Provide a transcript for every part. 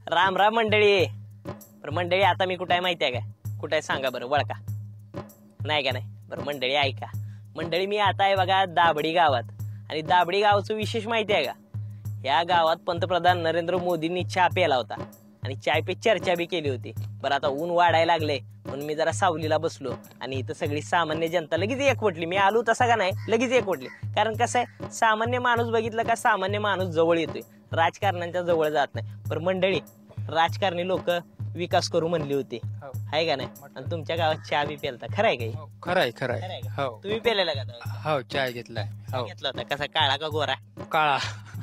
राम राम मंडळी. बरं मंडळी, आता मी कुठे आहे माहिती आहे का? कुठे आहे सांगा बरं, वळका. नाही का? नाही. बरं मंडळी ऐका. मंडळी मी आता आहे बघा दाबडी गावात. आणि दाबडी गावाचं विशेष माहिती आहे का? या गावात पंतप्रधान नरेंद्र मोदींनी चहा प्यायला होता आणि चाय पे चर्चा बी केली होती. बरं आता ऊन वाढायला लागले म्हणून मी जरा सावलीला बसलो आणि इथं सगळी सामान्य जनता लगेच एकवटली. मी आलो तसा का नाही, लगेच एकवटली. कारण कसं आहे, सामान्य माणूस बघितलं का सामान्य माणूस जवळ येतोय, राजकारण्यांच्या जवळ जात नाही. बरं मंडळी, राजकारणी लोक विकास करू म्हणली होती, आहे का नाही? आणि तुमच्या गावात चहा बी प्यालता, खरं आहे का? खरंय खरंय. तुम्ही पेलेला का? हो, चहा घेतलाय. घेतला होता. कसा, काळा का गोरा? काळा.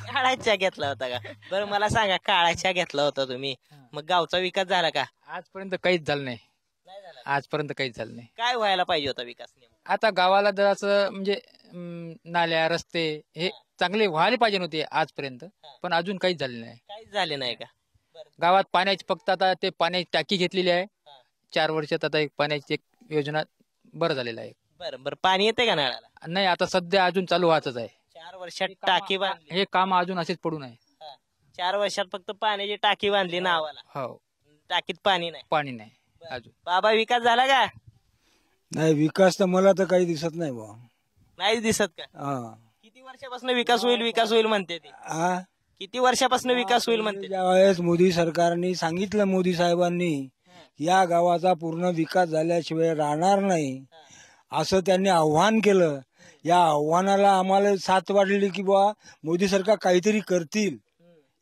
काळा चहा घेतला होता का? बरं मला सांगा, काळा चहा घेतला होता तुम्ही, मग गावचा विकास झाला का? आजपर्यंत काहीच झालं नाही. आजपर्यंत काहीच झालं नाही. काय व्हायला पाहिजे होता विकास? आता गावाला जर असं म्हणजे नाल्या रस्ते हे चांगले व्हायला पाहिजे नव्हते आजपर्यंत, पण अजून काहीच झाले नाही. काहीच झाले नाही का? गावात पाण्याची फक्त आता ते पाण्याची टाकी घेतलेली आहे. 4 वर्षात आता एक पाण्याची एक योजना बरं झालेला आहे. बरं बरं, पाणी येते का नळाला? नाही, आता सध्या अजून चालू व्हायचंच आहे. 4 वर्षात टाकी बांधली. हे काम अजून असेच पडून आहे. 4 वर्षात फक्त पाण्याची टाकी बांधली नावाला. हो, टाकीत पाणी नाही. पाणी नाही अजून. बाबा विकास झाला का? नाही, विकास तर मला तर काही दिसत नाही बा. नाही दिसत का? किती वर्षापासून विकास होईल विकास होईल म्हणते ते? किती वर्षापासून विकास होईल म्हणते? ज्यावेळेस मोदी सरकारने सांगितलं, मोदी साहेबांनी या गावाचा पूर्ण विकास झाल्याशिवाय राहणार नाही असं त्यांनी आव्हान केलं. या आव्हानाला आम्हाला साथ वाटली की बा मोदी सरकार काहीतरी करतील.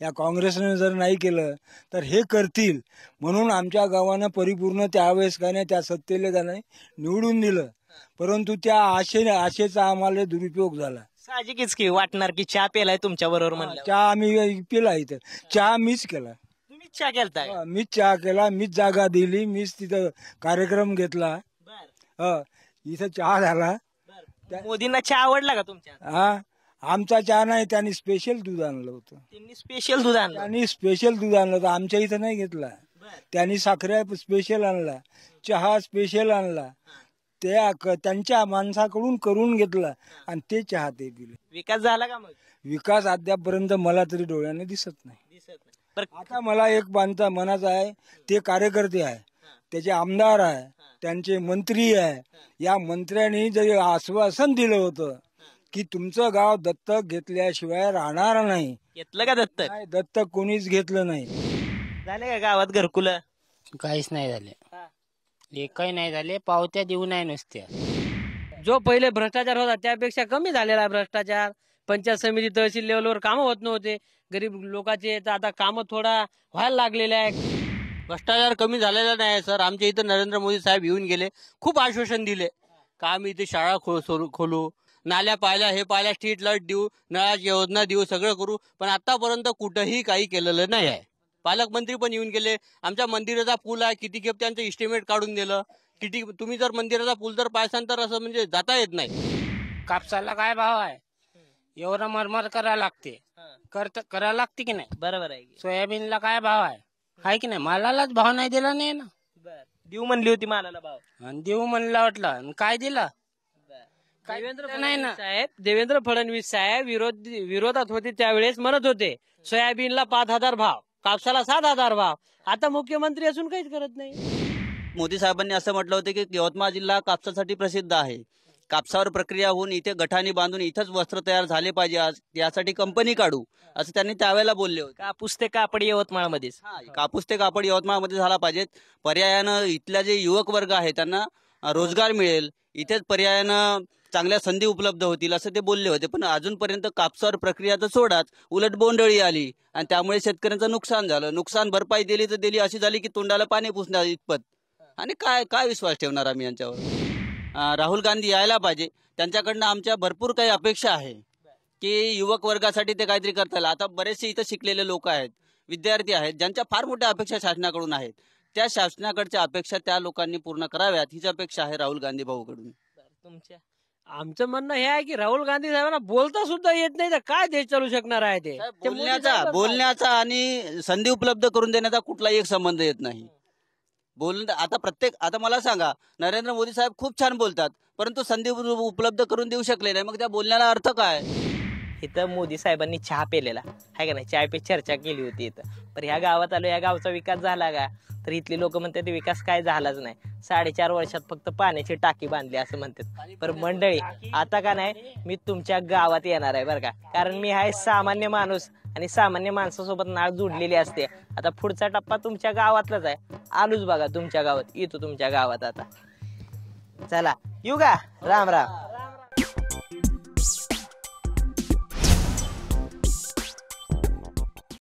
या काँग्रेसने जर नाही केलं तर हे करतील, म्हणून आमच्या गावानं परिपूर्ण त्यावेळेस काय नाही, त्या सत्तेला काय नाही निवडून दिलं. परंतु त्या आशेचा आम्हाला दुरुपयोग झाला. साहजिकच की वाटणार की चहा पेलाय तुमच्या बरोबर म्हणलं. चहा आम्ही पिला, इथं चहा मीच केला. तुम्हीच चहा केलता? मीच चहा केला, मीच जागा दिली, मीच तिथं कार्यक्रम घेतला. इथं चहा झाला. मोदींना चहा आवडला का तुमच्या? आमचा चहा नाही, त्यांनी स्पेशल दूध आणलं होतं. त्यांनी स्पेशल दूध आणलं? त्यांनी स्पेशल दूध आणलं होतं, आमच्या इथं नाही घेतला. त्यांनी साखऱ्या स्पेशल आणला, चहा स्पेशल आणला, त्यांच्या माणसाकडून करून घेतला आणि ते चहा ते पिले. विकास झाला का? मग विकास अद्यापर्यंत मला तरी डोळ्याने दिसत नाही. आता मला एक मनाचं आहे, ते कार्यकर्ते आहे, त्याचे आमदार आहे, त्यांचे मंत्री आहे. या मंत्र्यांनी जरी आश्वासन दिलं होतं की तुमचं गाव दत्तक घेतल्याशिवाय राहणार नाही, घेतलं का दत्तक? नाही, दत्तक कोणीच घेतलं नाही. झाले का गावात घरकुल? काहीच नाही झाले, एकही नाही झाले. पावत्या देऊ नाही नुसत्या. जो पहिले भ्रष्टाचार होता त्यापेक्षा कमी झालेला भ्रष्टाचार. पंचायत समिती तहसील लेवलवर कामं होत नव्हते गरीब लोकांचे, तर आता कामं थोडा व्हायला लागलेले आहे. भ्रष्टाचार कमी झालेला नाही सर. आमच्या इथं नरेंद्र मोदी साहेब येऊन गेले, खूप आश्वासन दिले का आम्ही इथे शाळा खोलू, नाल्या पाहिल्या, हे पाहिल्या, स्ट्रीट लाईट देऊ, नळाची योजना देऊ, सगळं करू. पण आतापर्यंत कुठंही काही केलेलं नाही आहे. पालकमंत्री पण येऊन गेले. आमच्या मंदिराचा पूल आहे, किती खेप त्यांचं इस्टिमेट काढून दिलं. किती तुम्ही जर मंदिराचा पूल जर पायसान तर असं म्हणजे जाता येत नाही. कापसाला काय भाव आहे? एवढं मरमर करायला लागते, करायला लागते की नाही? बरोबर आहे. सोयाबीनला काय भाव आहे की नाही? मालालाच भाव नाही दिला नाही ना. देऊ म्हणली होती मालाला भाव, आणि देऊ म्हणला वाटलं, काय दिला? देवेंद्र फडणवीस साहेब विरोधात होते त्यावेळेस म्हणत होते सोयाबीनला 5,000 भाव, कापसाला 7,000 भाव. आता मुख्यमंत्री असून काहीच करत नाही. मोदी साहेबांनी असं म्हटलं होतं की यवतमाळ जिल्हा कापसासाठी प्रसिद्ध आहे. कापसावर प्रक्रिया होऊन इथे गठाणी बांधून इथंच वस्त्र तयार झाले पाहिजे, यासाठी कंपनी काढू असं त्यांनी त्यावेळेला बोलले होते. कापूस ते कापड यवतमाळमध्येच. कापूस ते कापड यवतमाळमध्ये झाला पाहिजे. पर्यायानं इथल्या जे युवक वर्ग आहे त्यांना रोजगार मिळेल, इथेच पर्यायानं चांगल्या संधी उपलब्ध होतील असं ते बोलले होते. पण अजूनपर्यंत कापसावर प्रक्रिया तर सोडाच, उलट बोंडळी आली आणि त्यामुळे शेतकऱ्यांचं नुकसान झालं. नुकसान भरपाई दिली तर दिली, अशी झाली की तोंडाला पाणी पुसणार इतपत. आणि काय विश्वास ठेवणार आम्ही यांच्यावर? राहुल गांधी यायला पाहिजे. त्यांच्याकडनं आमच्या भरपूर काही अपेक्षा आहे की युवक वर्गासाठी ते काहीतरी करता येईल. आता बरेचसे इथं शिकलेले लोक आहेत, विद्यार्थी आहेत, ज्यांच्या फार मोठ्या अपेक्षा शासनाकडून आहेत. त्या शासनाकडच्या अपेक्षा त्या लोकांनी पूर्ण कराव्यात, हीच अपेक्षा आहे राहुल गांधी भाऊकडून. तुमच्या आमचं म्हणणं हे आहे की राहुल गांधी साहेबांना बोलता सुद्धा येत नाही, तर काय देश चालू शकणार आहे? ते बोलण्याचा आणि संधी उपलब्ध करून देण्याचा कुठलाही एक संबंध येत नाही. आता मला सांगा, नरेंद्र मोदी साहेब खूप छान बोलतात, परंतु संधी उपलब्ध करून देऊ शकले नाही, मग त्या बोलण्याला अर्थ काय? इथं मोदी साहेबांनी चहा पेलेला आहे का नाही, चहा पे चर्चा केली होती इथं. पण ह्या गावात आलो, या गावचा विकास झाला का, तर इथली लोक म्हणतात विकास काय झालाच नाही. 4.5 वर्षात फक्त पाण्याची टाकी बांधली असं म्हणतात. पण मंडळी आता का नाही, मी तुमच्या गावात येणार आहे बरं का, कारण मी आहे सामान्य माणूस आणि सामान्य माणसासोबत नाळ जोडलेली असते. आता पुढचा टप्पा तुमच्या गावातलाच आहे. आलोच बघा तुमच्या गावात, येतो तुमच्या गावात आता. चला येऊ का, राम राम.